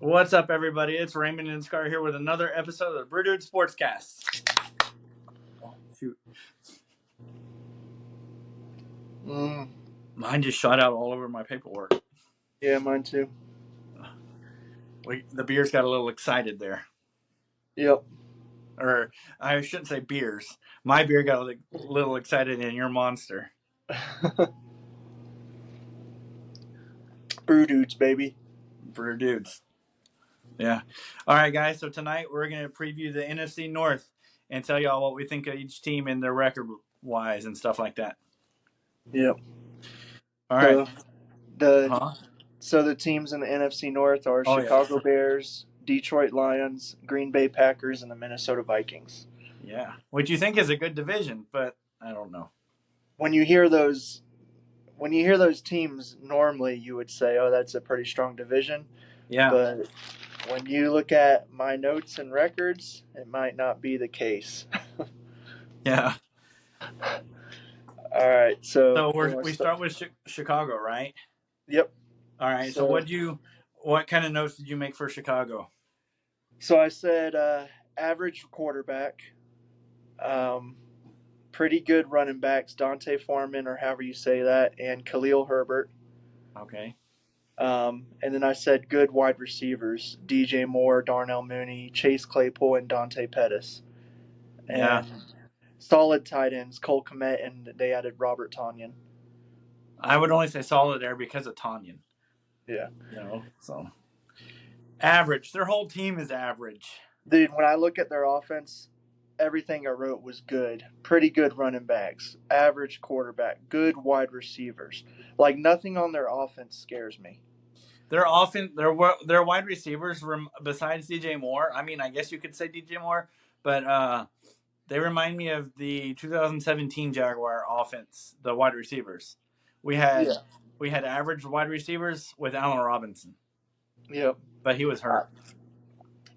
What's up, everybody? It's Raymond and Scar here with another episode of the Brew Sportscast. Oh, shoot. Mine just shot out all over my paperwork. Yeah, mine too. The beers got a little excited there. Yep. Or I shouldn't say beers. My beer got a little excited in your Monster. Brew dudes, baby. Brew Dudes. Yeah. All right, guys. So tonight we're going to preview the NFC North and tell y'all what we think of each team and their record-wise and stuff like that. Yep. All right. So the teams in the NFC North are Chicago Bears, Detroit Lions, Green Bay Packers, and the Minnesota Vikings. Yeah. Which you think is a good division, but I don't know. When you hear those teams, normally you would say, "Oh, that's a pretty strong division." Yeah. But when you look at my notes and records, it might not be the case. Yeah. All right. So we start with Chicago, right? Yep. All right. So what kind of notes did you make for Chicago? So I said average quarterback, pretty good running backs, Dante Foreman or however you say that, and Khalil Herbert. Okay. And then I said good wide receivers, DJ Moore, Darnell Mooney, Chase Claypool, and Dante Pettis. And solid tight ends, Cole Kmet, and they added Robert Tonyan. I would only say solid there because of Tonyan. Yeah. So average. Their whole team is average. Dude, when I look at their offense, everything I wrote was good. Pretty good running backs, average quarterback, good wide receivers. Like nothing on their offense scares me. Their wide receivers, besides DJ Moore. I mean, I guess you could say DJ Moore, but they remind me of the 2017 Jaguar offense. The wide receivers, we had average wide receivers with Allen Robinson. Yep. But he was hurt.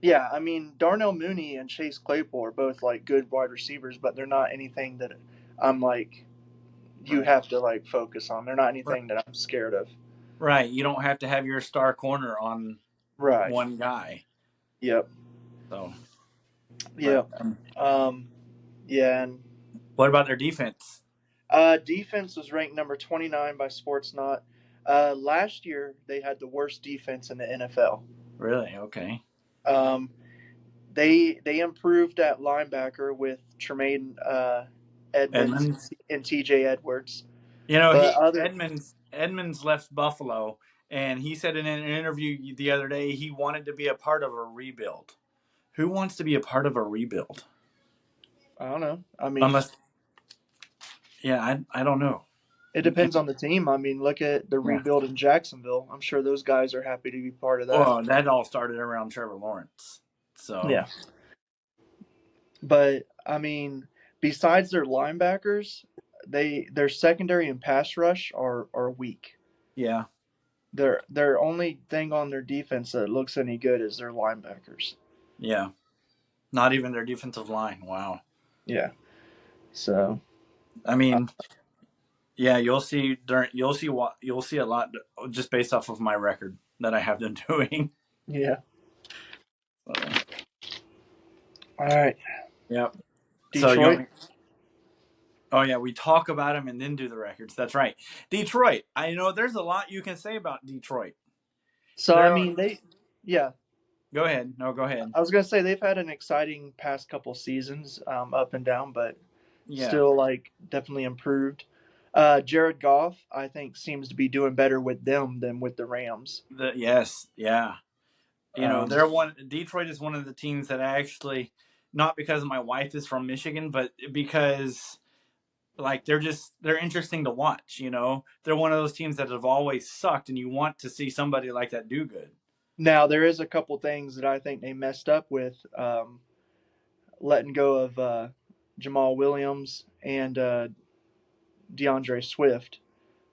Yeah, I mean, Darnell Mooney and Chase Claypool are both like good wide receivers, but they're not anything that I'm like you have to like focus on. They're not anything that I'm scared of. Right. You don't have to have your star corner on one guy. Yep. So. Yep. Yeah. And what about their defense? Defense was ranked number 29 by Sportscast. Last year they had the worst defense in the NFL. Really? Okay. They improved at linebacker with Tremaine Edmonds and TJ Edwards. Edmonds left Buffalo, and he said in an interview the other day he wanted to be a part of a rebuild. Who wants to be a part of a rebuild? I don't know. I mean, I don't know. It depends on the team. I mean, look at the rebuild in Jacksonville. I'm sure those guys are happy to be part of that. Well, that all started around Trevor Lawrence. So yeah. But I mean, besides their linebackers, their secondary and pass rush are weak. Yeah. Their only thing on their defense that looks any good is their linebackers. Yeah. Not even their defensive line. Wow. Yeah. So, I mean, you'll see a lot just based off of my record that I have them doing. Yeah. All right. Yep. Detroit. We talk about them and then do the records. That's right. Detroit. I know there's a lot you can say about Detroit. So, I mean, Go ahead. No, go ahead. I was going to say they've had an exciting past couple seasons, up and down, but still, like, definitely improved. Jared Goff, I think, seems to be doing better with them than with the Rams. Detroit is one of the teams that I actually, not because my wife is from Michigan, but because like they're interesting to watch. They're one of those teams that have always sucked, and you want to see somebody like that do good. Now there is a couple things that I think they messed up with, letting go of Jamal Williams and DeAndre Swift.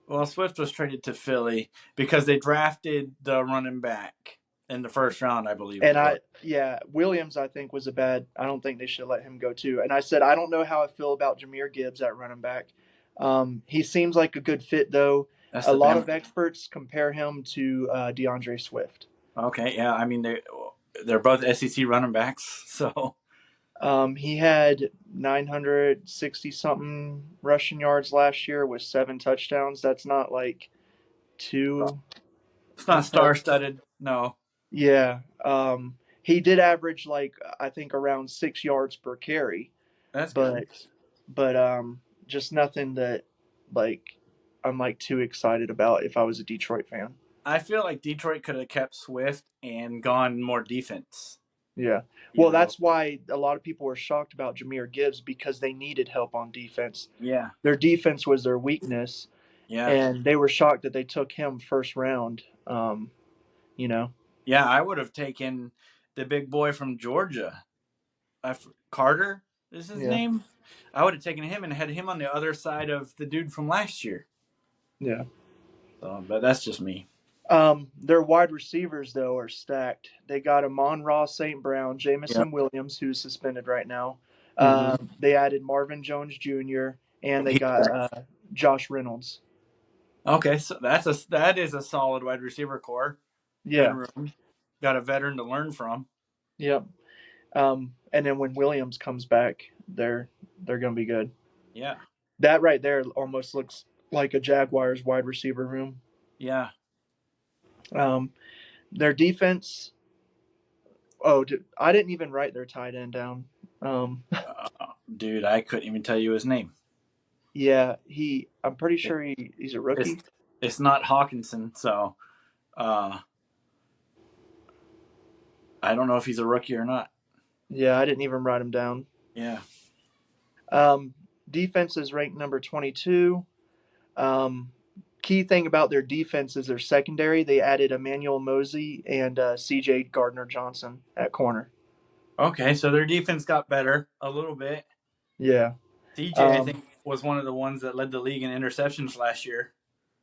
Well, Swift was traded to Philly because they drafted the running back in the first round, I believe. And Williams, I think, was I don't think they should let him go too. And I said, I don't know how I feel about Jahmyr Gibbs at running back. He seems like a good fit, though. A lot of experts compare him to DeAndre Swift. Okay, yeah. I mean, they're both SEC running backs, so He had 960 something rushing yards last year with 7 touchdowns. That's not like too it's not impressive. star-studded. No, Yeah. He did average like I think around 6 yards per carry, that's good. but but just nothing that like I'm like too excited about if I was a Detroit fan. I feel like Detroit could have kept Swift and gone more defense. Yeah. You Well, know? that's why a lot of people were shocked about Jameer Gibbs because they needed help on defense. Yeah, Their defense was their weakness, yeah, and they were shocked that they took him first round. You know. yeah. I would have taken the big boy from Georgia, Carter is his Yeah. name. I would have taken him and had him on the other side of the dude from last year. Yeah. So, but that's just me. Their wide receivers though are stacked. They got Amon-Ra St. Brown, Yeah. Jamison Williams, who's suspended right now. Mm-hmm. They added Marvin Jones Jr. and they He's got back. Josh Reynolds. Okay, so that is a solid wide receiver core. Good Yeah. room. Got a veteran to learn from. Yep. And then when Williams comes back, they're gonna be good. Yeah, That right there almost looks like a Jaguars wide receiver room. yeah. Um, their defense. Oh, I didn't even write their tight end down. Um, Dude, I couldn't even tell you his name. yeah, I'm pretty It, sure he's a it's rookie. it's not Hawkinson, so uh, I don't know if he's a rookie or not. Yeah, I didn't even write him down. Yeah. Um, Defense is ranked number 22. Um, Key thing about their defense is their secondary. They added Emmanuel Mosley and C.J. Gardner Johnson at corner. Okay, so their defense got better a little bit. Yeah. CJ, I Um, think, was one of the ones that led the league in interceptions last year.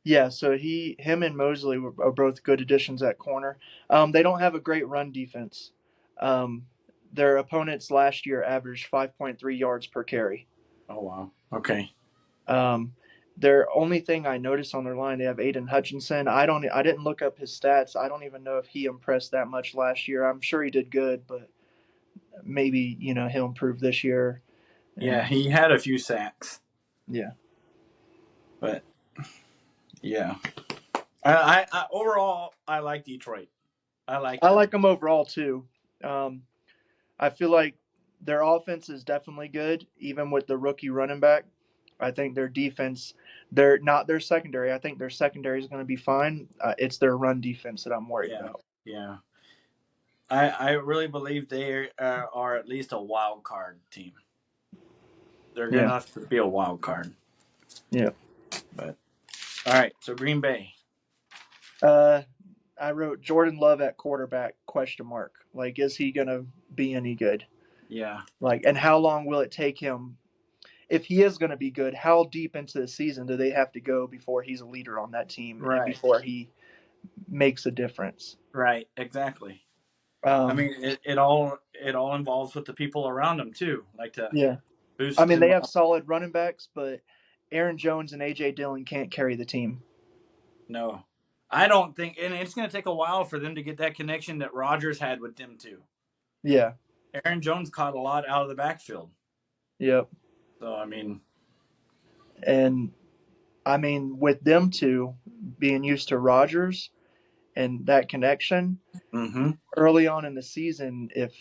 Yeah, so him and Mosley are both good additions at corner. They don't have a great run defense. Um, their opponents last year averaged 5.3 yards per carry. Oh wow. Okay. Um, their only thing I noticed on their line, they have Aiden Hutchinson. I didn't look up his stats. I don't even know if he impressed that much last year. I'm sure he did good, but maybe he'll improve this year. Yeah, And he had a few sacks, yeah, but yeah. I overall I like Detroit. I like I them. like them overall too. Um, I feel like their offense is definitely good, even with the rookie running back. I think their defense, they're not their secondary. I think their secondary is going to be fine. It's their run defense that I'm worried Yeah, about. yeah. I really believe they are at least a wild card team. They're good Yeah, enough to be a wild card. yeah. But all right, so Green Bay. Uh, I wrote Jordan Love at quarterback question mark. Like, is he going to be any good? Yeah, Like, and how long will it take him? If he is going to be good, how deep into the season do they have to go before he's a leader on that team and right, before he makes a difference? right, exactly. I Um, mean, it all involves with the people around him too, like to yeah. I boost mean, him they have up. solid running backs, but Aaron Jones and AJ Dillon can't carry the team. No, I don't think, and it's going to take a while for them to get that connection that Rodgers had with them too. Yeah. Aaron Jones caught a lot out of the backfield, Yep. so I mean, And I mean, with them two being used to Rodgers and that connection mm-hmm. early on in the season, if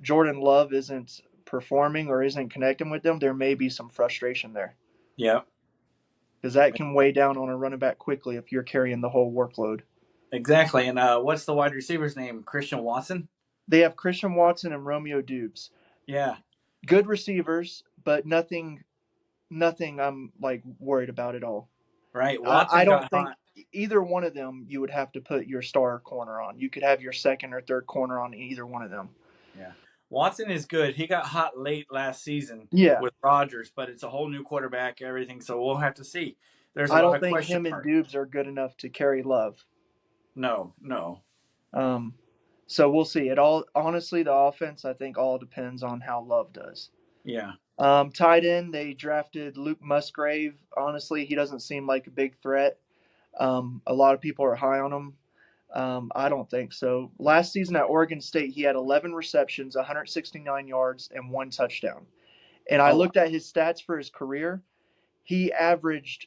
Jordan Love isn't performing or isn't connecting with them, there may be some frustration there Yeah, because that can weigh down on a running back quickly if you're carrying the whole workload. exactly. And what's the wide receiver's name? Christian Watson. They have Christian Watson and Romeo Dubes, Yeah, good receivers, but nothing I'm like worried about at all. right. I Watson don't got think hot. either one of them you would have to put your star corner on. You could have your second or third corner on either one of them. Yeah, Watson is good. He got hot late last season Yeah. with Rodgers, but it's a whole new quarterback, everything. So we'll have to see. There's a I lot don't of think question him and marks. Dubes are good enough to carry Love. No, no. Um, so we'll see. It all honestly, the offense I think all depends on how Love does. Yeah, Tight end, they drafted Luke Musgrave. Honestly, he doesn't seem like a big threat. A lot of people are high on him. I don't think so. Last season at Oregon State, he had 11 receptions, 169 yards, and one touchdown. And I Oh, looked at his stats for his career. He averaged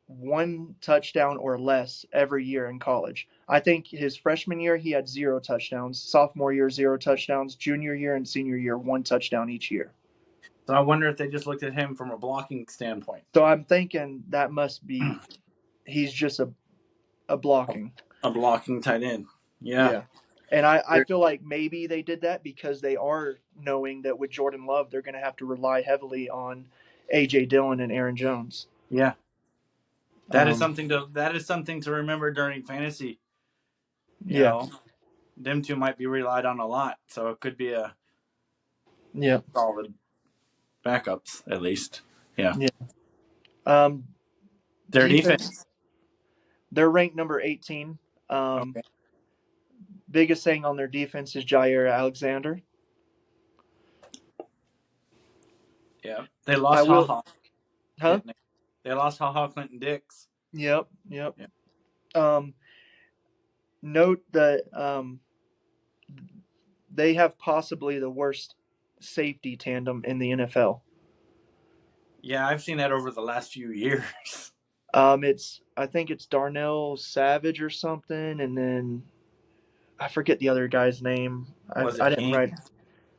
one touchdown or less every year in college. I think his freshman year, he had 0 touchdowns. Sophomore year, 0 touchdowns. Junior year and senior year, one touchdown each year. so I wonder if they just looked at him from a blocking standpoint. So I'm thinking that must be he's just a blocking. A blocking tight end. Yeah. Yeah. And I feel like maybe they did that because they are knowing that with Jordan Love, they're going to have to rely heavily on A.J. Dillon and Aaron Jones. Yeah. Um, That is something to remember during fantasy. You yeah. know, them two might be relied on a lot, so it could be a Yeah. solid backups at least. Yeah. Yeah. Um, Their defense, defense. they're ranked number 18. Okay. Biggest thing on their defense is Jair Alexander. Yeah. They I lost will, Haha, huh? didn't they? They lost Haha Clinton Dix. Yep. Yep. Yeah. Um, Note that they have possibly the worst safety tandem in the NFL. Yeah, I've seen that over the last few years. I think it's Darnell Savage or something, and then I forget the other guy's name. Was I it didn't King? write.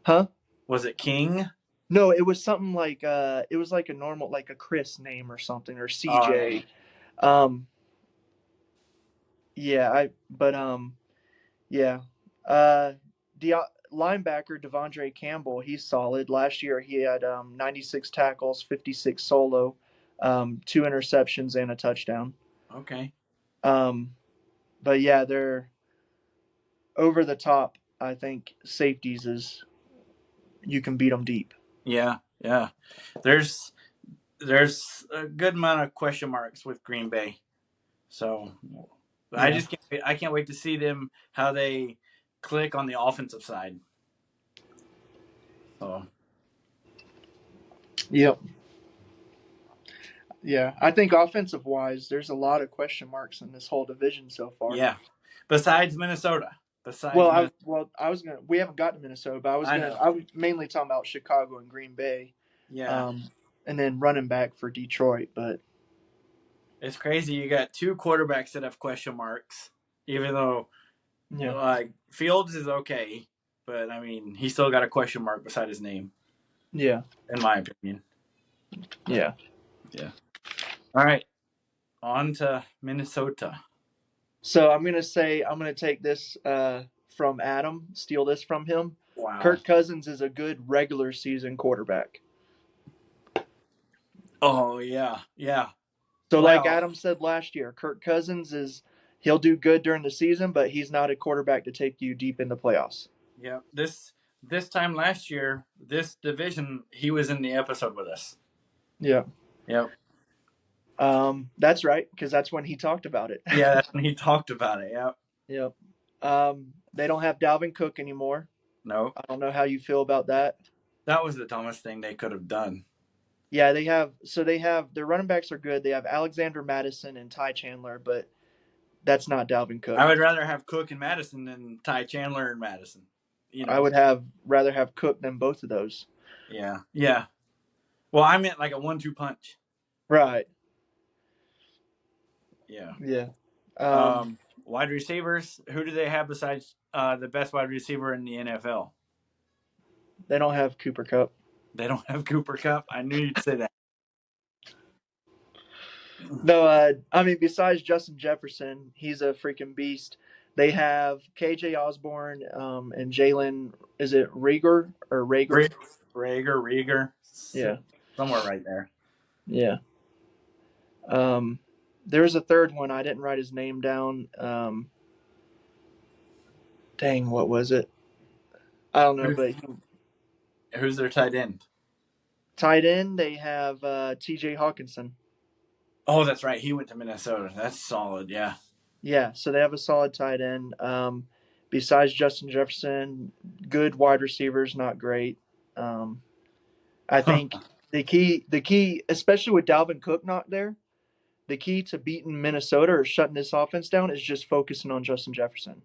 Huh? Was it King? No, it was something like it was like a normal like a Chris name or something or Oh, CJ. Um, yeah, yeah. The linebacker Devondre Campbell, he's solid. Last year he had 96 tackles, 56 solo, 2 interceptions and a touchdown. okay. Um, but yeah, they're over the top. I think safeties is you can beat them deep. Yeah, yeah. There's there's a good amount of question marks with Green Bay. So Yeah. I can't wait to see them how they click on the offensive side. So Yep. Yeah, I think offensive wise, there's a lot of question marks in this whole division so far. yeah. Besides Minnesota. Well, Besides Minnesota. I was gonna. We haven't gotten to Minnesota, but I know. I was mainly talking about Chicago and Green Bay, Yeah. um, and then running back for Detroit. But It's crazy. You got two quarterbacks that have question marks, even though yeah, like Fields is okay, but I mean he still got a question mark beside his name, yeah, in my opinion. yeah. Yeah. All right. On to Minnesota. So I'm gonna take this from Adam, steal this from him. Wow. Kirk Cousins is a good regular season quarterback. Oh yeah. Yeah. So like Playoff. Adam said last year, Kirk Cousins is he'll do good during the season, but he's not a quarterback to take you deep in the playoffs. Yeah. This time last year, this division, he was in the episode with us. Yeah. Yep. That's right, because that's when he talked about it. Yeah, that's when he talked about it. Yep. Yep. They don't have Dalvin Cook anymore. No. I don't know how you feel about that. That was the dumbest thing they could have done. Yeah, they have their running backs are good. They have Alexander Madison and Ty Chandler, but that's not Dalvin Cook. I would rather have Cook and Madison than Ty Chandler and Madison. You know. I would have rather have Cook than both of those. Yeah. Yeah. Well, I meant like a 1-2 punch. Right. Yeah. Yeah. Wide receivers. Who do they have besides the best wide receiver in the NFL? They don't have Cooper Kupp. They don't have Cooper Kupp. I knew you'd say that. No, I mean besides Justin Jefferson, he's a freaking beast. They have KJ Osborne and Jalen. Is it Rieger or Rager? Rieger. Yeah. Somewhere right there. Yeah. There was a third one. I didn't write his name down. Dang, what was it? I don't know, but Who's their tight end? tight end, they have T.J. Hawkinson. Oh, that's right. He went to Minnesota. That's solid. Yeah. Yeah, so they have a solid tight end. Besides Justin Jefferson, good wide receivers, not great. I think the key, especially with Dalvin Cook not there, the key to beating Minnesota or shutting this offense down is just focusing on Justin Jefferson.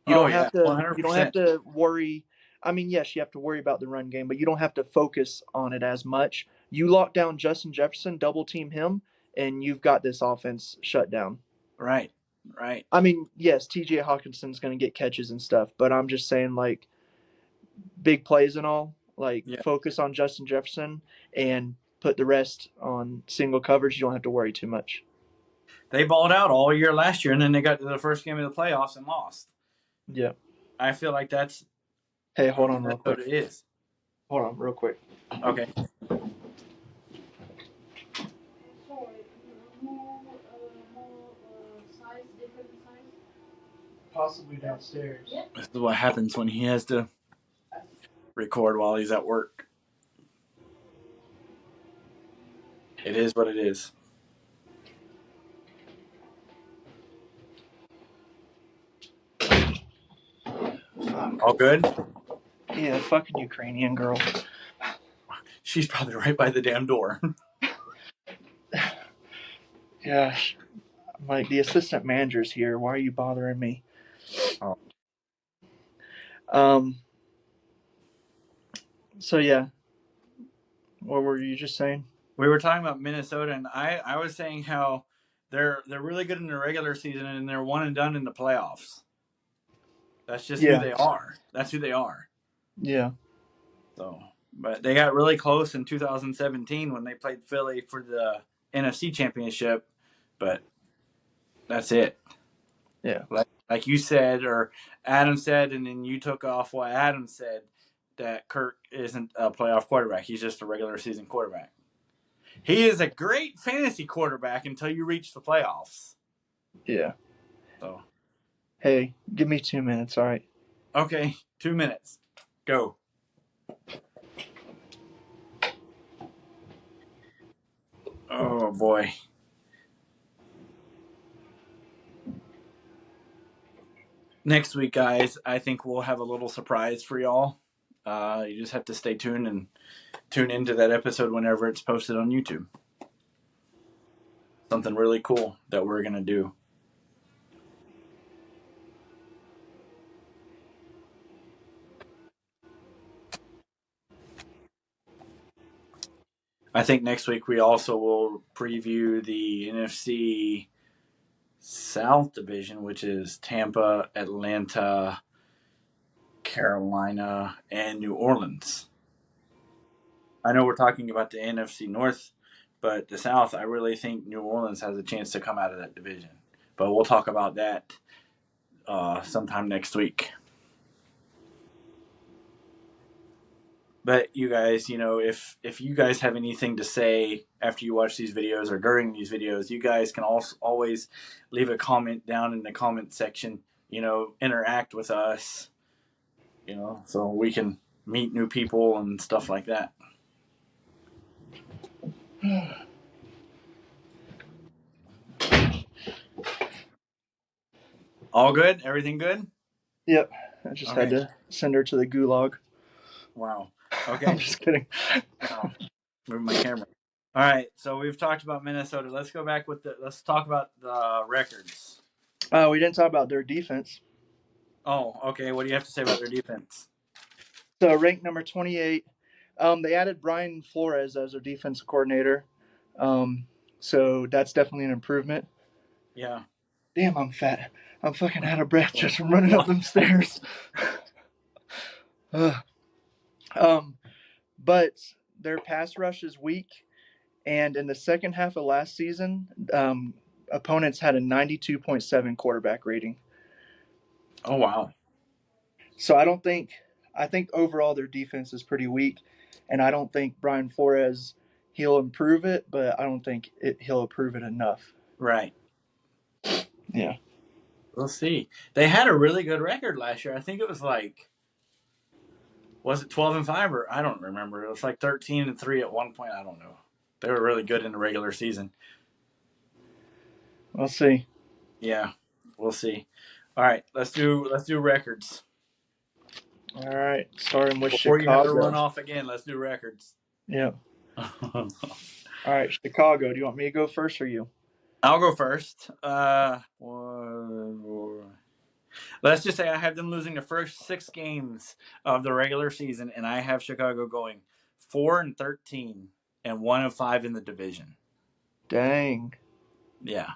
You Oh don't yeah, have to. You don't have 100%. to worry. I mean, yes, you have to worry about the run game, but you don't have to focus on it as much. You lock down Justin Jefferson, double team him, and you've got this offense shut down. Right. Right. I mean, yes, T.J. Hawkinson's going to get catches and stuff, but I'm just saying, like, big plays and all, like, Yeah. focus on Justin Jefferson and put the rest on single coverage. You don't have to worry too much. They balled out all year last year, and then they got to the first game of the playoffs and lost. Yeah. I feel like that's Hey, hold who on real quick. Minnesota is. Hold on real quick. Okay. Possibly downstairs. This is what happens when he has to record while he's at work. It is what it is. All good? Yeah, fucking Ukrainian girl. She's probably right by the damn door. Gosh. I'm like, the assistant manager's here. Why are you bothering me? Oh. So, yeah. What were you just saying? We were talking about Minnesota, and I was saying how they're really good in the regular season, and they're one and done in the playoffs. That's just who Yeah. they are. That's who they are. Yeah. So, but they got really close in 2017 when they played Philly for the NFC Championship, but that's it. Yeah. Like you said, or Adam said, and then you took off what Adam said, that Kirk isn't a playoff quarterback. He's just a regular season quarterback. He is a great fantasy quarterback until you reach the playoffs. Yeah. So, Hey, give me 2 minutes, all right? okay, 2 minutes. Go. Oh, boy. Next week, guys, I think we'll have a little surprise for y'all. You just have to stay tuned and tune into that episode whenever it's posted on YouTube. Something really cool that we're going to do. I think next week we also will preview the NFC South division, which is Tampa, Atlanta, Carolina, and New Orleans. I know we're talking about the NFC North, but the South, I really think New Orleans has a chance to come out of that division. But we'll talk about that sometime next week. But you guys, if you guys have anything to say after you watch these videos or during these videos, you guys can also always leave a comment down in the comment section. Interact with us. So we can meet new people and stuff like that. All good? Everything good? Yep. I just had to send her to the gulag. Wow. Okay. I'm just kidding. Wow. Move my camera. All right. So we've talked about Minnesota. Let's go back let's talk about the records. We didn't talk about their defense. Oh, okay. What do you have to say about their defense? So ranked number 28. They added Brian Flores as their defensive coordinator. So that's definitely an improvement. Yeah. Damn, I'm fat. I'm fucking out of breath just from running up them stairs. But their pass rush is weak. And in the second half of last season, opponents had a 92.7 quarterback rating. Oh, wow. So I think overall their defense is pretty weak. And I don't think Brian Flores, he'll improve it, but I don't think he'll improve it enough. Right. Yeah. We'll see. They had a really good record last year. I think it was was it 12-5 or I don't remember. It was like 13-3 at one point. I don't know. They were really good in the regular season. We'll see. Yeah, we'll see. All right, let's do records. All right, starting with Before Chicago. you have to run off again, let's do records. Yeah. All right, Chicago. Do you want me to go first or you? I'll go first. Let's just say I have them losing the first 6 games of the regular season, and I have Chicago going 4-13 and 1-5 in the division. Dang. Yeah.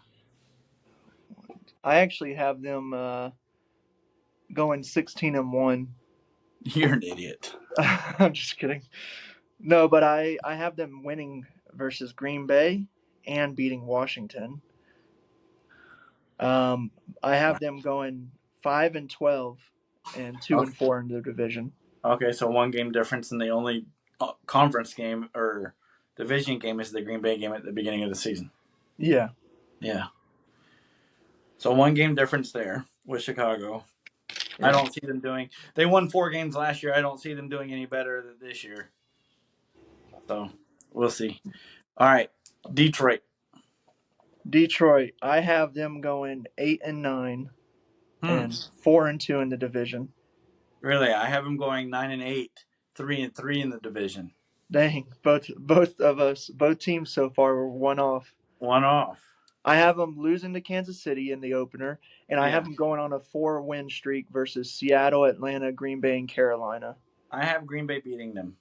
I actually have them going 16-1. You're an idiot. I'm just kidding. No, but I have them winning versus Green Bay and beating Washington. I have them going 5-12 and 2-4 in the division. Okay, so 1 game difference, and the only conference game or division game is the Green Bay game at the beginning of the season. Yeah. Yeah. So 1 game difference there with Chicago. Yeah. I don't see them doing. They won 4 games last year. I don't see them doing any better this year. So we'll see. All right, Detroit. Detroit, I have them going 8-9 and 4-2 in the division. Really, I have them going 9-8, 3-3 in the division. Dang, both teams so far were one off. One off. I have them losing to Kansas City in the opener, and I Yeah. have them going on a 4-win streak versus Seattle, Atlanta, Green Bay, and Carolina. I have Green Bay beating them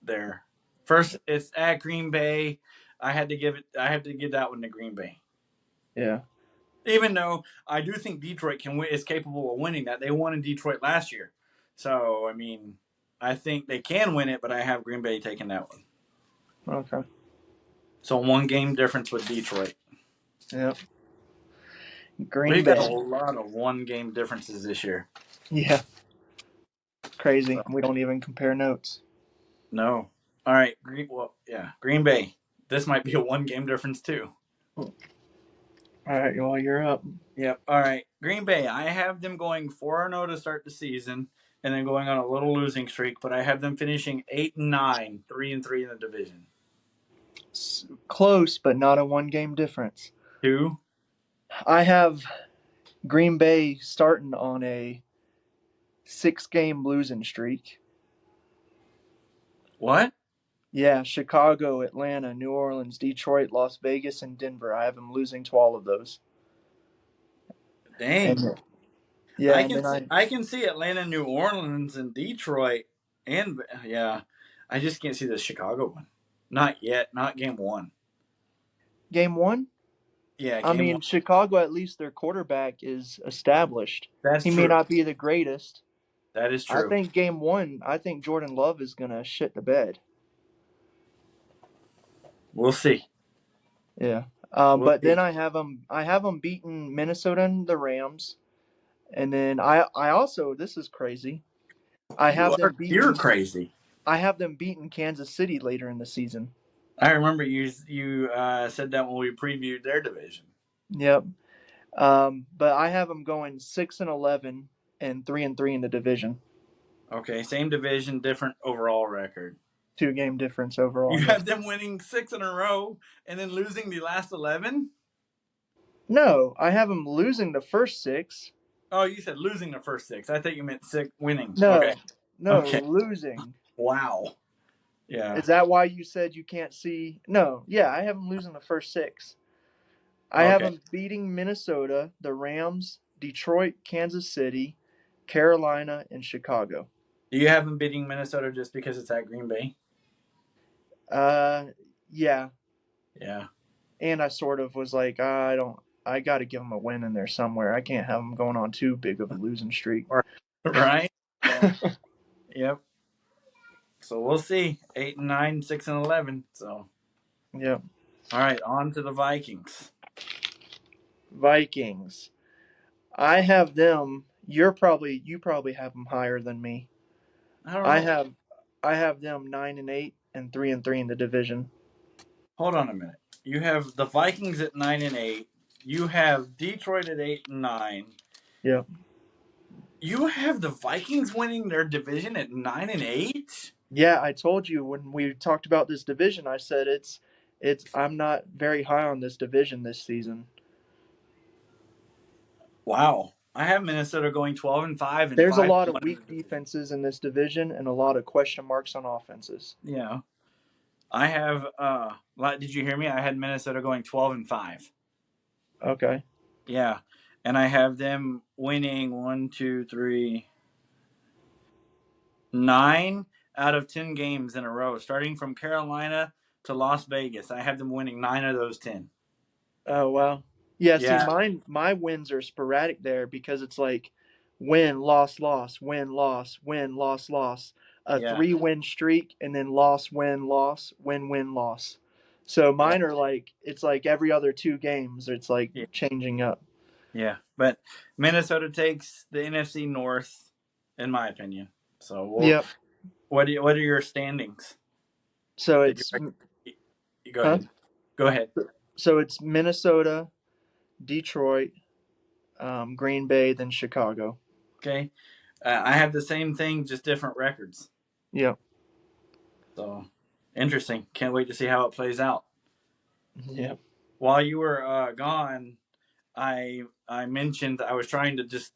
there. First, it's at Green Bay. I have to give that one to Green Bay. Yeah. Even though I do think Detroit is capable of winning that. They won in Detroit last year. So, I mean, I think they can win it, but I have Green Bay taking that one. Okay. So 1 game difference with Detroit. Yep. We've got a lot of 1 game differences this year. Yeah. Crazy. We don't even compare notes. No. All right. Green Bay. This might be a 1 game difference too. All right. Well, you're up. Yep. All right. Green Bay. I have them going 4-0 to start the season, and then going on a little losing streak. But I have them finishing 8-9, 3-3 in the division. Close, but not a 1 game difference. 2. I have Green Bay starting on a 6-game losing streak. What? Yeah, Chicago, Atlanta, New Orleans, Detroit, Las Vegas, and Denver. I have them losing to all of those. Dang. Yeah, I can see Atlanta, New Orleans, and Detroit, and yeah, I just can't see the Chicago one. Not yet. Not game 1. Game 1? Yeah, I mean, Chicago, at least their quarterback is established. That's he true. may not be the greatest. That is true. I think game 1, Jordan Love is going to shit the bed. We'll see. Yeah. But then I have them beating Minnesota and the Rams. And then I also, this is crazy. You're crazy. I have them beating Kansas City later in the season. I remember you said that when we previewed their division. Yep. But I have them going 6-11 and 3-3 in the division. Okay, same division, different overall record. 2-game difference overall. You have them winning 6 in a row and then losing the last 11? No, I have them losing the first 6. Oh, you said losing the first 6. I thought you meant 6 winning. No, okay. No, okay. Losing. Wow. Yeah. Is that why you said you can't see? No, yeah, I have them losing the first 6. I have them beating Minnesota, the Rams, Detroit, Kansas City, Carolina, and Chicago. Do you have them beating Minnesota just because it's at Green Bay? Yeah. Yeah. And I sort of was like, I got to give them a win in there somewhere. I can't have them going on too big of a losing streak. Right? Yep. So we'll see. 8-9, 6-11. So. Yep. All right, on to the Vikings. Vikings. I have them. You probably have them higher than me. I don't know. I have them 9-8 and 3-3 in the division. Hold on a minute. You have the Vikings at 9-8. You have Detroit at 8-9. Yep. You have the Vikings winning their division at 9-8? Yeah, I told you when we talked about this division, I said it's I'm not very high on this division this season. Wow. I have Minnesota going 12-5 and there's a lot of weak defenses in this division and a lot of question marks on offenses. Yeah. I have did you hear me? I had Minnesota going 12-5. Okay. Yeah, and I have them winning 9 out of 10 games in a row, starting from Carolina to Las Vegas. I have them winning 9 of those 10. Oh wow. Yeah, see Yeah, my wins are sporadic there because it's like win, loss, loss, win, loss, win, loss, loss. A yeah, 3-win streak and then loss, win, loss, win, win, loss. So yeah, mine are like it's like every other 2 games it's like yeah, changing up. yeah. But Minnesota takes the NFC North, in my opinion. So, Yep. what are your standings? So Did it's you go huh? ahead? Go ahead. So it's Minnesota, Detroit, Green Bay, then Chicago. Okay. I have the same thing, just different records. Yep. So interesting. Can't wait to see how it plays out. Yep. While you were gone, I mentioned I was trying to just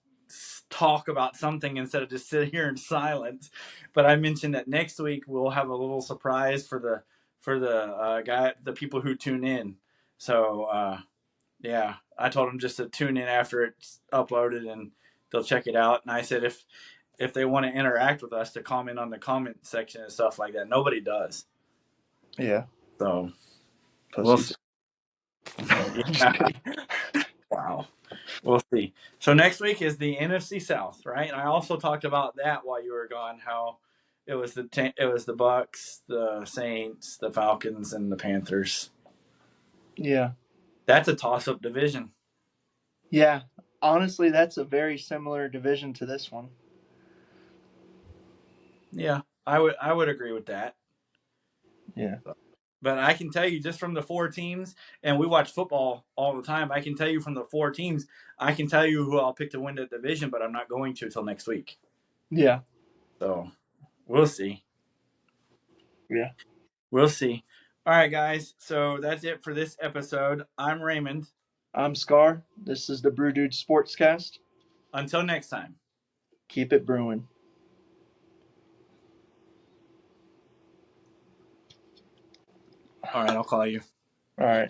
talk about something instead of just sit here in silence. But I mentioned that next week we'll have a little surprise for the people who tune in. So yeah, I told them just to tune in after it's uploaded and they'll check it out. And I said if they want to interact with us to comment on the comment section and stuff like that, nobody does. Yeah. So we'll Pussies. see. I'm just Yeah. kidding. Wow. We'll see. So next week is the NFC South, right? And I also talked about that while you were gone. How it was the Bucks, the Saints, the Falcons, and the Panthers. Yeah. That's a toss-up division. Yeah. Honestly, that's a very similar division to this one. Yeah, I would agree with that. Yeah. But I can tell you just from the 4 teams, and we watch football all the time. I can tell you from the 4 teams, I can tell you who I'll pick to win the division, but I'm not going to until next week. Yeah. So we'll see. Yeah. We'll see. All right, guys. So that's it for this episode. I'm Raymond. I'm Scar. This is the Brew Dude Sportscast. Until next time. Keep it brewing. All right, I'll call you. All right.